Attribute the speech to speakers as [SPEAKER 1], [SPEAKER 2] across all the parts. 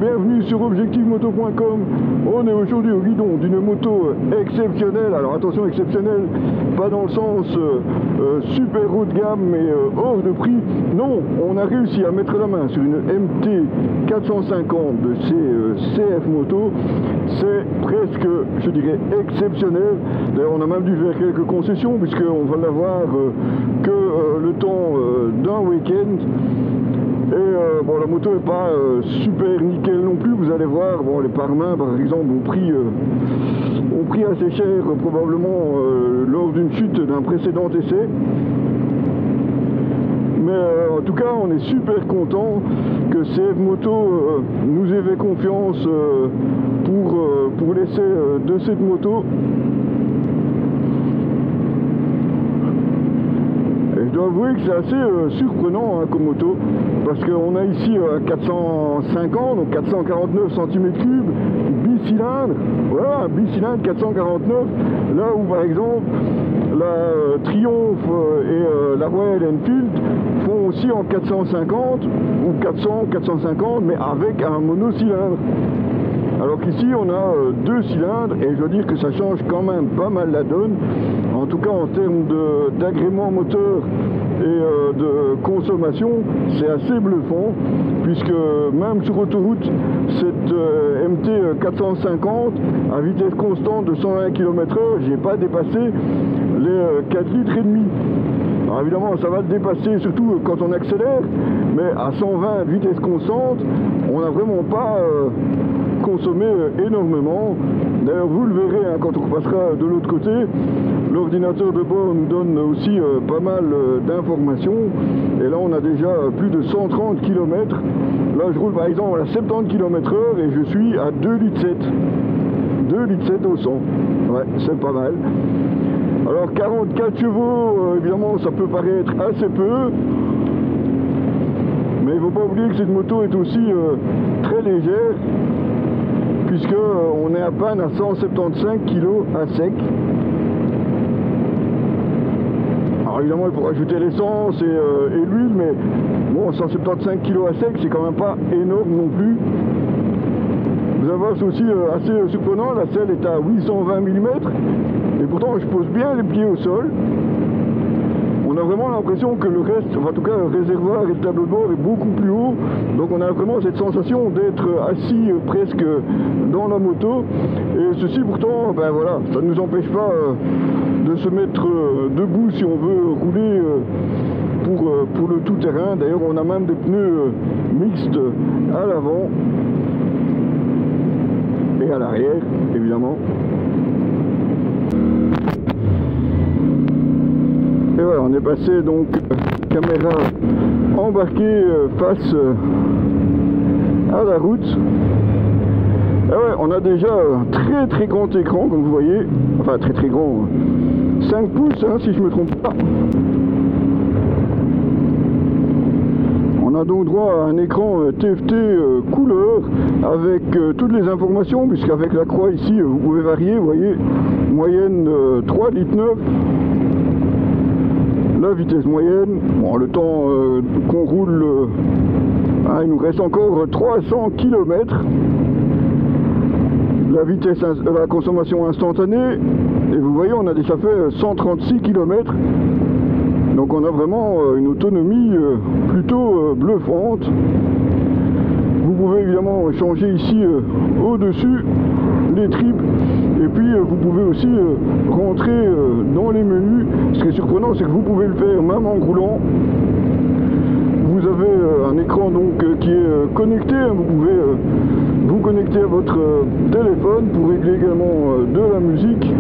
[SPEAKER 1] bienvenue sur objectivemoto.com. On est aujourd'hui au guidon d'une moto exceptionnelle. Alors attention, exceptionnelle, pas dans le sens super haut de gamme mais hors de prix. Non, on a réussi à mettre la main sur une MT 450 de chez CF Moto. C'est presque, je dirais, exceptionnel. D'ailleurs, on a même dû faire quelques concessions puisqu'on va l'avoir que le temps d'un week-end. Et bon, la moto n'est pas super nickel non plus, vous allez voir. Bon, les pare-mains par exemple ont pris assez cher probablement lors d'une chute d'un précédent essai. Mais en tout cas, on est super content que CF Moto nous ait fait confiance pour l'essai de cette moto. Et je dois avouer que c'est assez surprenant comme moto, parce qu'on a ici 450, donc 449 cm3, bicylindre, voilà, un bicylindre 449, là où par exemple la Triumph et la Royal Enfield font aussi en 450 ou 400, 450, mais avec un monocylindre. Alors qu'ici on a deux cylindres et je dois dire que ça change quand même pas mal la donne, en tout cas en termes d'agrément moteur et de consommation, c'est assez bluffant, puisque même sur autoroute, cette MT 450 à vitesse constante de 120 km/h, j'ai pas dépassé les 4 litres et demi. Alors évidemment ça va le dépasser surtout quand on accélère, mais à 120 vitesse constante, on n'a vraiment pas consommé énormément. D'ailleurs vous le verrez quand on repassera de l'autre côté, l'ordinateur de bord nous donne aussi pas mal d'informations, et là on a déjà plus de 130 km. Là je roule par exemple à 70 km/h et je suis à 2,7 litres. 2,7 litres au 100, ouais, c'est pas mal. Alors 44 chevaux, évidemment ça peut paraître assez peu, mais il ne faut pas oublier que cette moto est aussi très légère, puisque on est à peine à 175 kg à sec. Alors évidemment il faut rajouter l'essence et l'huile, mais bon, 175 kg à sec c'est quand même pas énorme non plus. Vous allez voir, c'est aussi assez surprenant, la selle est à 820 mm, et pourtant je pose bien les pieds au sol. On a vraiment l'impression que le reste, enfin, en tout cas le réservoir et le tableau de bord est beaucoup plus haut, donc on a vraiment cette sensation d'être assis presque dans la moto, et ceci pourtant, ben voilà, ça ne nous empêche pas de se mettre debout si on veut rouler pour le tout-terrain. D'ailleurs on a même des pneus mixtes à l'avant et à l'arrière évidemment. Et voilà, on est passé donc caméra embarquée face à la route. Et ouais, on a déjà un très très grand écran comme vous voyez, enfin très très grand, 5 pouces hein, si je me trompe pas. On a donc droit à un écran TFT couleur avec toutes les informations, puisqu'avec la croix ici vous pouvez varier, vous voyez, moyenne 3,9 litres, la vitesse moyenne, bon, le temps qu'on roule, il nous reste encore 300 km, la vitesse, la consommation instantanée, et vous voyez on a déjà fait 136 km. Donc on a vraiment une autonomie plutôt bluffante. Vous pouvez évidemment changer ici au-dessus les tripes, et puis vous pouvez aussi rentrer dans les menus. Ce qui est surprenant, c'est que vous pouvez le faire même en roulant. Vous avez un écran donc qui est connecté, hein. Vous pouvez vous connecter à votre téléphone pour régler également de la musique.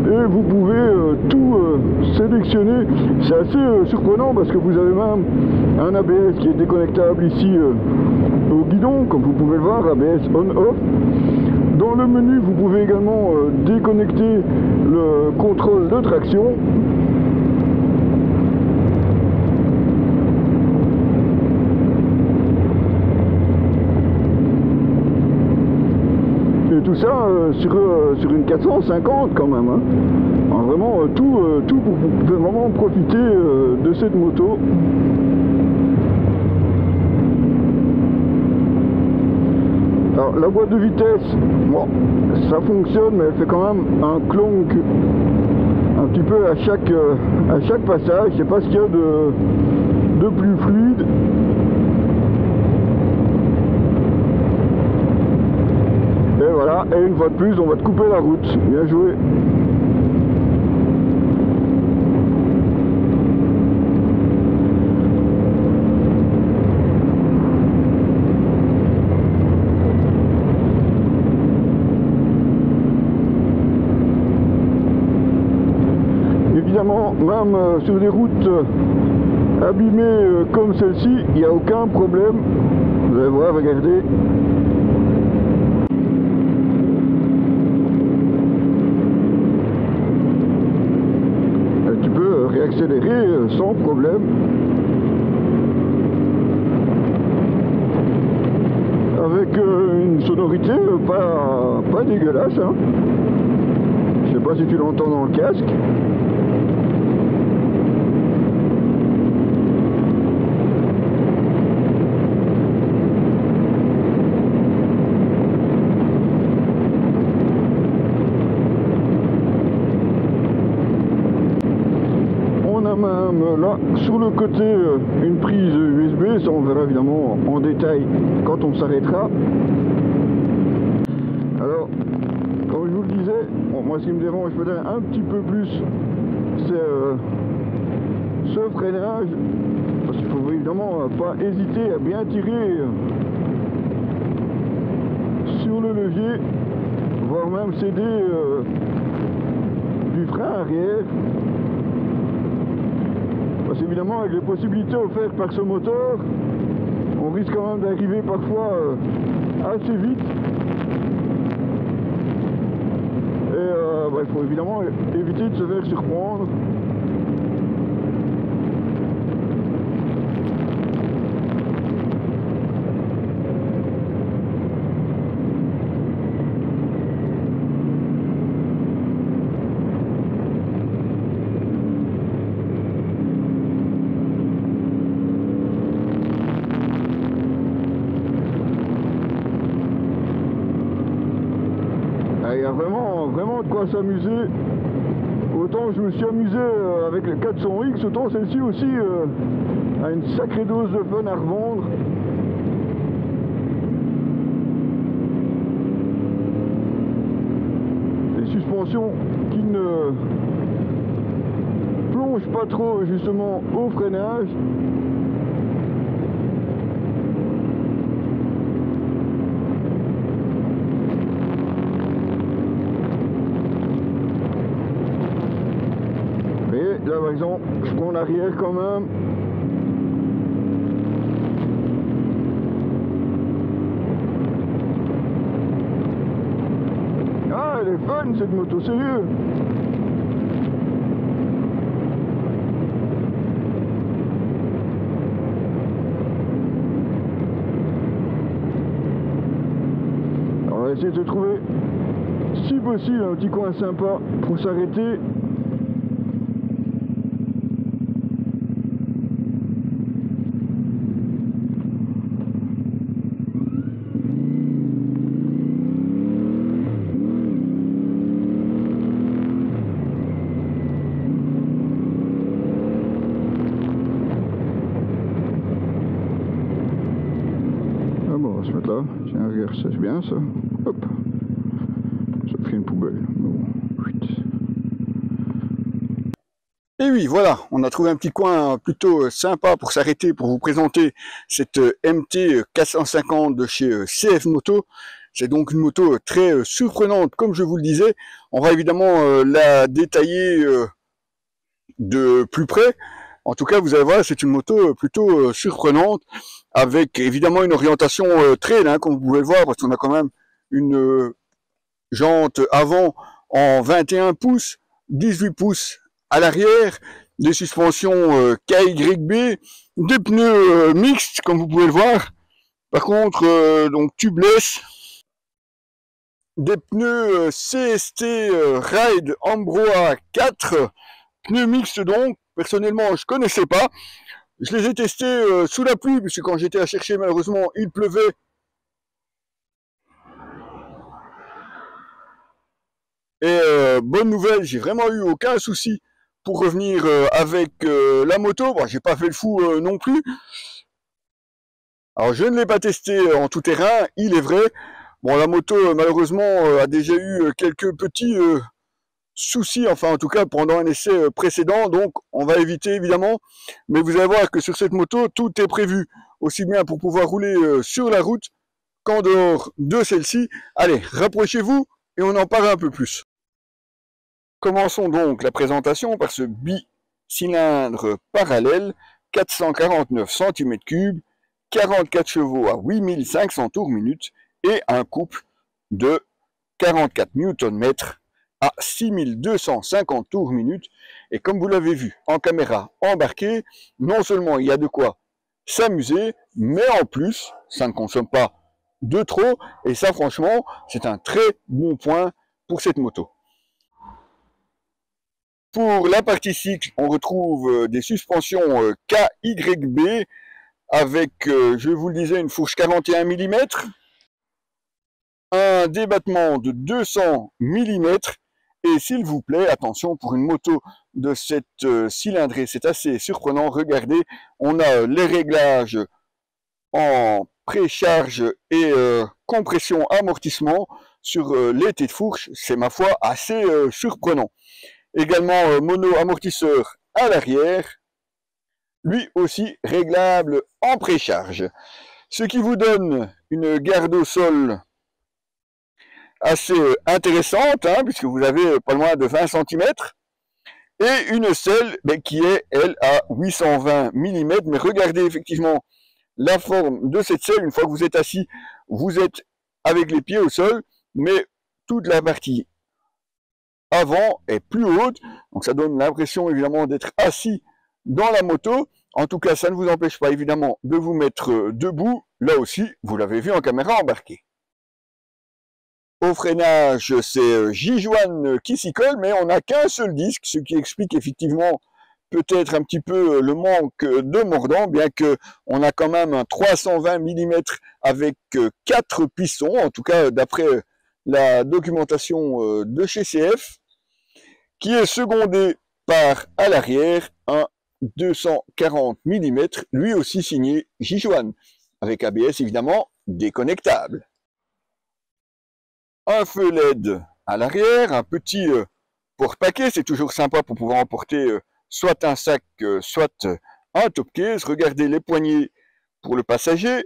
[SPEAKER 1] Et vous pouvez tout sélectionner. C'est assez surprenant parce que vous avez même un ABS qui est déconnectable ici au guidon, comme vous pouvez le voir, ABS on-off. Dans le menu, vous pouvez également déconnecter le contrôle de traction. Et tout ça sur une 450 quand même, hein. Alors vraiment tout pour vous pouvez vraiment profiter de cette moto. Alors la boîte de vitesse, bon, ça fonctionne, mais elle fait quand même un clonk un petit peu à chaque passage. Je sais pas ce qu'il y a de plus fluide. Et voilà, et une fois de plus, on va te couper la route. Bien joué. Évidemment, même sur des routes abîmées comme celle-ci, il n'y a aucun problème. Vous allez voir, regardez. Et tu peux réaccélérer sans problème. Avec une sonorité pas dégueulasse. Hein. Je sais pas si tu l'entends dans le casque. Même là sur le côté une prise USB, ça on verra évidemment en détail quand on s'arrêtera. Alors comme je vous le disais, bon, moi ce qui me dérange peut-être un petit peu plus, c'est ce freinage, parce qu'il faut évidemment pas hésiter à bien tirer sur le levier, voire même céder du frein arrière. Parce qu'évidemment, avec les possibilités offertes par ce moteur, on risque quand même d'arriver parfois assez vite. Et il faut évidemment éviter de se faire surprendre. Il y a vraiment de quoi s'amuser. Autant je me suis amusé avec le 400X, autant celle-ci aussi a une sacrée dose de fun à revendre. Les suspensions qui ne plongent pas trop justement au freinage. Là par exemple, je prends l'arrière quand même. Ah, elle est fun cette moto, sérieux. Alors, on va essayer de trouver, si possible, un petit coin sympa pour s'arrêter. On va se mettre là, tiens regarde, c'est bien ça, hop, ça fait une poubelle, bon, et oui voilà, on a trouvé un petit coin plutôt sympa pour s'arrêter, pour vous présenter cette MT 450 de chez CF Moto. C'est donc une moto très surprenante comme je vous le disais. On va évidemment la détailler de plus près. En tout cas, vous allez voir, c'est une moto plutôt surprenante, avec évidemment une orientation trail, hein, comme vous pouvez le voir, parce qu'on a quand même une jante avant en 21 pouces, 18 pouces à l'arrière, des suspensions KYB, des pneus mixtes, comme vous pouvez le voir. Par contre, donc tubeless, des pneus CST Ride Ambroa 4, pneus mixtes donc. Personnellement, je connaissais pas. Je les ai testés sous la pluie, puisque quand j'étais à chercher, malheureusement, il pleuvait. Et bonne nouvelle, j'ai vraiment eu aucun souci pour revenir avec la moto. Bon, j'ai pas fait le fou non plus. Alors je ne l'ai pas testé en tout terrain, il est vrai. Bon, la moto malheureusement a déjà eu quelques petits soucis, enfin en tout cas pendant un essai précédent, donc on va éviter évidemment. Mais vous allez voir que sur cette moto, tout est prévu, aussi bien pour pouvoir rouler sur la route qu'en dehors de celle-ci. Allez, rapprochez-vous et on en parle un peu plus. Commençons donc la présentation par ce bicylindre parallèle, 449 cm3, 44 chevaux à 8500 tours minute et un couple de 44 Nm à 6250 tours minute. Et comme vous l'avez vu en caméra embarquée, non seulement il y a de quoi s'amuser, mais en plus, ça ne consomme pas de trop. Et ça, franchement, c'est un très bon point pour cette moto. Pour la partie cycle, on retrouve des suspensions KYB avec, je vous le disais, une fourche 41 mm, un débattement de 200 mm, et s'il vous plaît, attention, pour une moto de cette cylindrée, c'est assez surprenant. Regardez, on a les réglages en précharge et compression amortissement sur les têtes de fourche, c'est ma foi assez surprenant. Également mono amortisseur à l'arrière, lui aussi réglable en précharge. Ce qui vous donne une garde au sol assez intéressante, hein, puisque vous avez pas loin de 20 cm, et une selle qui est, elle, à 820 mm. Mais regardez effectivement la forme de cette selle. Une fois que vous êtes assis, vous êtes avec les pieds au sol, mais toute la partie avant est plus haute, donc ça donne l'impression évidemment d'être assis dans la moto. En tout cas, ça ne vous empêche pas évidemment de vous mettre debout. Là aussi, vous l'avez vu en caméra embarquée. Au freinage, c'est Jijuan qui s'y colle, mais on n'a qu'un seul disque, ce qui explique effectivement peut-être un petit peu le manque de mordant, bien que on a quand même un 320 mm avec 4 pistons, en tout cas d'après la documentation de chez CF, qui est secondé par à l'arrière un 240 mm, lui aussi signé Jijuan, avec ABS évidemment déconnectable. Un feu LED à l'arrière, un petit porte-paquet, c'est toujours sympa pour pouvoir emporter soit un sac, soit un top case. Regardez les poignées pour le passager,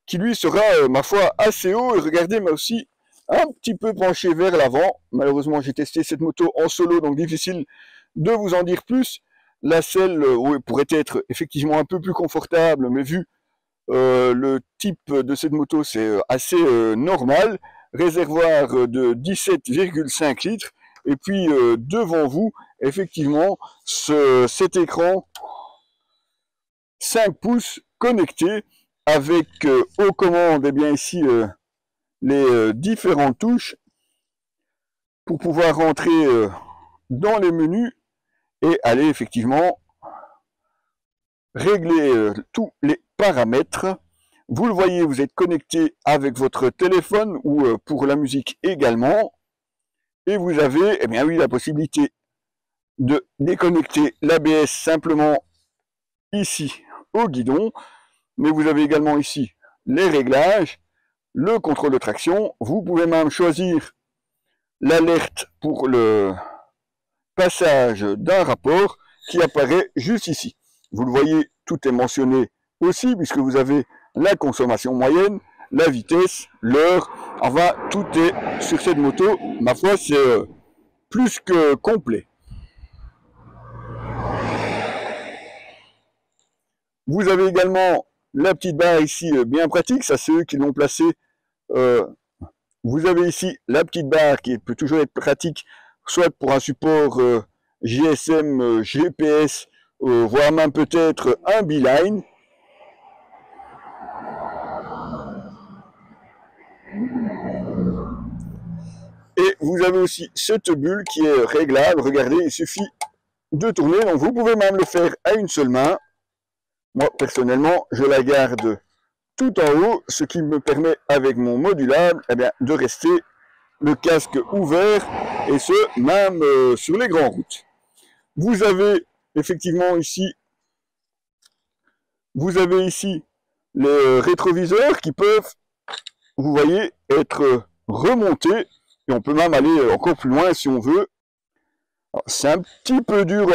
[SPEAKER 1] qui lui sera, ma foi, assez haut. Et regardez, mais aussi un petit peu penché vers l'avant. Malheureusement, j'ai testé cette moto en solo, donc difficile de vous en dire plus. La selle pourrait être effectivement un peu plus confortable, mais vu le type de cette moto, c'est assez normal. Réservoir de 17,5 litres. Et puis devant vous, effectivement, cet écran 5 pouces connecté avec aux commandes, et bien ici les différentes touches pour pouvoir rentrer dans les menus et aller effectivement régler tous les paramètres. Vous le voyez, vous êtes connecté avec votre téléphone ou pour la musique également. Et vous avez, eh bien oui, la possibilité de déconnecter l'ABS simplement ici au guidon. Mais vous avez également ici les réglages, le contrôle de traction. Vous pouvez même choisir l'alerte pour le passage d'un rapport qui apparaît juste ici. Vous le voyez, tout est mentionné aussi puisque vous avez la consommation moyenne, la vitesse, l'heure, enfin tout est sur cette moto. Ma foi, c'est plus que complet. Vous avez également la petite barre ici bien pratique, ça c'est eux qui l'ont placé. Vous avez ici la petite barre qui peut toujours être pratique, soit pour un support GSM, GPS, voire même peut-être un Beeline. Et vous avez aussi cette bulle qui est réglable. Regardez, il suffit de tourner. Donc vous pouvez même le faire à une seule main. Moi, personnellement, je la garde tout en haut, ce qui me permet, avec mon modulable, eh bien, de rester le casque ouvert, et ce, même sur les grandes routes. Vous avez effectivement ici, les rétroviseurs qui peuvent, vous voyez, être remontés, et on peut même aller encore plus loin si on veut. C'est un petit peu dur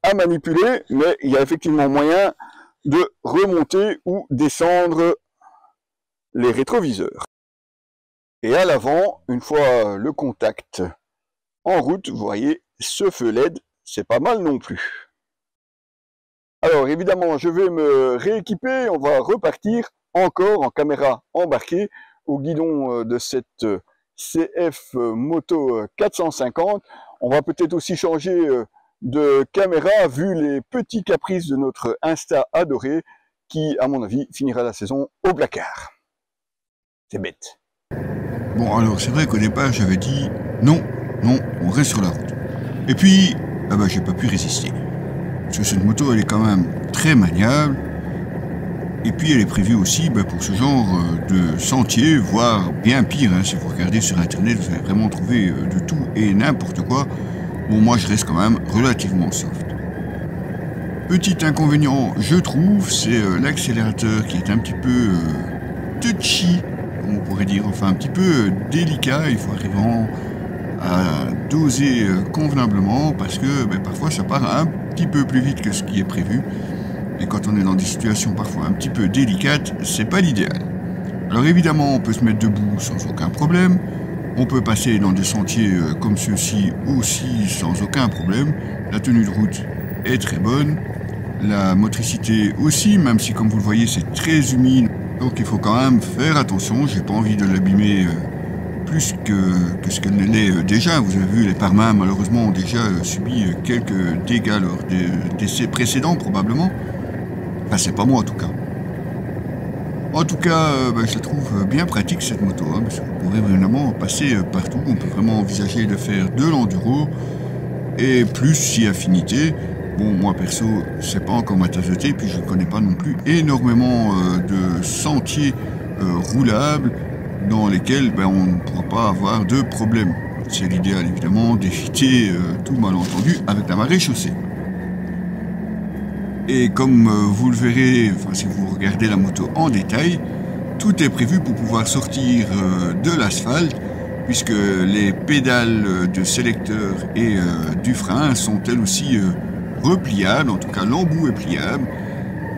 [SPEAKER 1] à manipuler, mais il y a effectivement moyen de remonter ou descendre les rétroviseurs. Et à l'avant, une fois le contact en route, vous voyez, ce feu LED, c'est pas mal non plus. Alors évidemment, je vais me rééquiper, on va repartir encore en caméra embarquée au guidon de cette CF Moto 450. On va peut-être aussi changer de caméra vu les petits caprices de notre Insta adoré qui, à mon avis, finira la saison au placard. C'est bête.
[SPEAKER 2] Bon, alors c'est vrai qu'au départ j'avais dit non, on reste sur la route. Et puis, j'ai pas pu résister. Parce que cette moto elle est quand même très maniable. Et puis elle est prévue aussi pour ce genre de sentier, voire bien pire. Hein. Si vous regardez sur internet, vous allez vraiment trouver de tout et n'importe quoi. Bon, moi je reste quand même relativement soft. Petit inconvénient, je trouve, c'est l'accélérateur qui est un petit peu touchy, comme on pourrait dire, enfin un petit peu délicat. Il faut arriver à doser convenablement parce que parfois ça part un petit peu plus vite que ce qui est prévu. Et quand on est dans des situations parfois un petit peu délicates, c'est pas l'idéal. Alors évidemment, on peut se mettre debout sans aucun problème. On peut passer dans des sentiers comme ceux-ci aussi sans aucun problème. La tenue de route est très bonne. La motricité aussi, même si comme vous le voyez, c'est très humide. Donc il faut quand même faire attention. J'ai pas envie de l'abîmer plus que ce qu'elle ne l'est déjà. Vous avez vu, les pare-mains malheureusement ont déjà subi quelques dégâts lors des essais précédents probablement. Enfin, c'est pas moi en tout cas. En tout cas, je la trouve bien pratique cette moto, hein, parce qu'on pourrait vraiment passer partout. On peut vraiment envisager de faire de l'enduro et plus si affinité. Bon, moi perso, c'est pas encore ma tasse de thé, puis je ne connais pas non plus énormément de sentiers roulables dans lesquels on ne pourra pas avoir de problème. C'est l'idéal évidemment d'éviter tout malentendu avec la marée chaussée. Et comme vous le verrez, si vous regardez la moto en détail, tout est prévu pour pouvoir sortir de l'asphalte, puisque les pédales de sélecteur et du frein sont elles aussi repliables, en tout cas l'embout est pliable.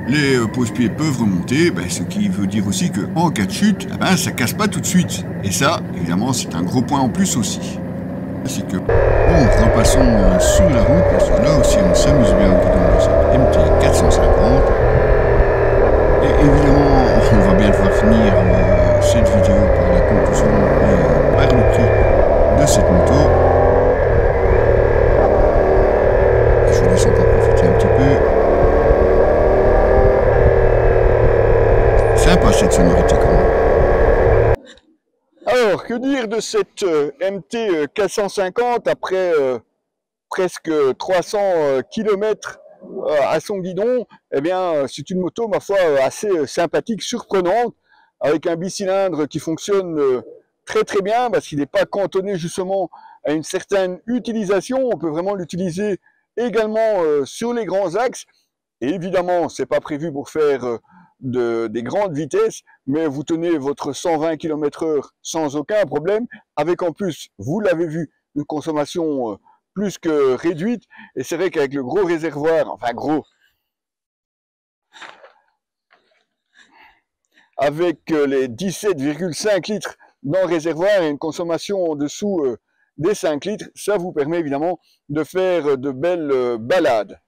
[SPEAKER 2] Les pose-pieds peuvent remonter, ce qui veut dire aussi qu'en cas de chute, ça casse pas tout de suite. Et ça, évidemment, c'est un gros point en plus aussi. C'est que, bon, repassons sur la route, parce que là aussi on s'amuse bien au guidon de cette MT 450. Et évidemment, on va bien devoir finir cette vidéo par la conclusion et par le prix de cette moto. Et je vous laisse encore profiter un petit peu. Sympa cette sonorité quand même.
[SPEAKER 1] Alors, que dire de cette MT 450 après presque 300 km à son guidon? Eh bien, c'est une moto, ma foi, assez sympathique, surprenante, avec un bicylindre qui fonctionne très très bien, parce qu'il n'est pas cantonné justement à une certaine utilisation. On peut vraiment l'utiliser également sur les grands axes. Et évidemment, c'est pas prévu pour faire des grandes vitesses, mais vous tenez votre 120 km/h sans aucun problème, avec en plus, vous l'avez vu, une consommation plus que réduite. Et c'est vrai qu'avec le gros réservoir, enfin gros, avec les 17,5 litres dans le réservoir et une consommation en dessous des 5 litres, ça vous permet évidemment de faire de belles balades.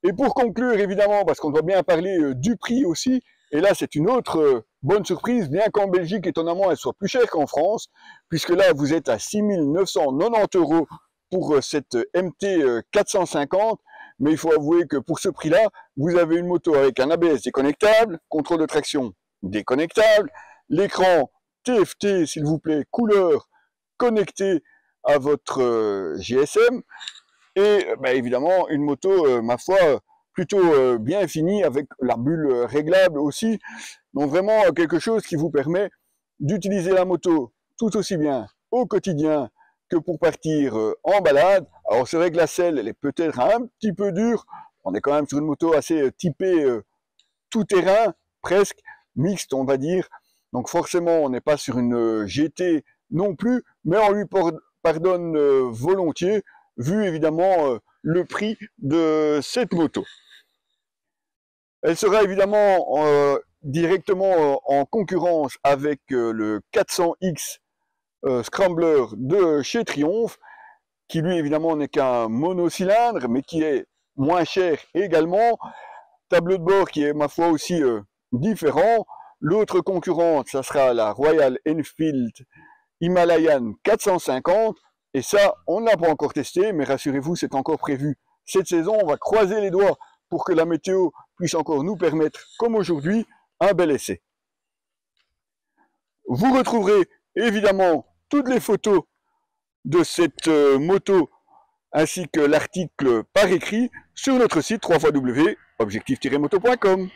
[SPEAKER 1] Et pour conclure, évidemment, parce qu'on doit bien parler du prix aussi, et là c'est une autre bonne surprise, bien qu'en Belgique, étonnamment, elle soit plus chère qu'en France, puisque là vous êtes à 6 990 € pour cette MT 450, mais il faut avouer que pour ce prix-là, vous avez une moto avec un ABS déconnectable, contrôle de traction déconnectable, l'écran TFT, s'il vous plaît, couleur connecté à votre GSM, et évidemment une moto, ma foi, plutôt bien finie, avec la bulle réglable aussi. Donc vraiment quelque chose qui vous permet d'utiliser la moto tout aussi bien au quotidien que pour partir en balade. Alors c'est vrai que la selle, elle est peut-être un petit peu dure. On est quand même sur une moto assez typée tout-terrain, presque mixte, on va dire. Donc forcément, on n'est pas sur une GT non plus, mais on lui pardonne volontiers, vu évidemment le prix de cette moto. Elle sera évidemment directement en concurrence avec le 400X Scrambler de chez Triumph, qui lui évidemment n'est qu'un monocylindre, mais qui est moins cher également. Tableau de bord qui est ma foi aussi différent. L'autre concurrente, ça sera la Royal Enfield Himalayan 450. Et ça, on ne l'a pas encore testé, mais rassurez-vous, c'est encore prévu cette saison. On va croiser les doigts pour que la météo puisse encore nous permettre, comme aujourd'hui, un bel essai. Vous retrouverez évidemment toutes les photos de cette moto ainsi que l'article par écrit sur notre site www.objectif-moto.com.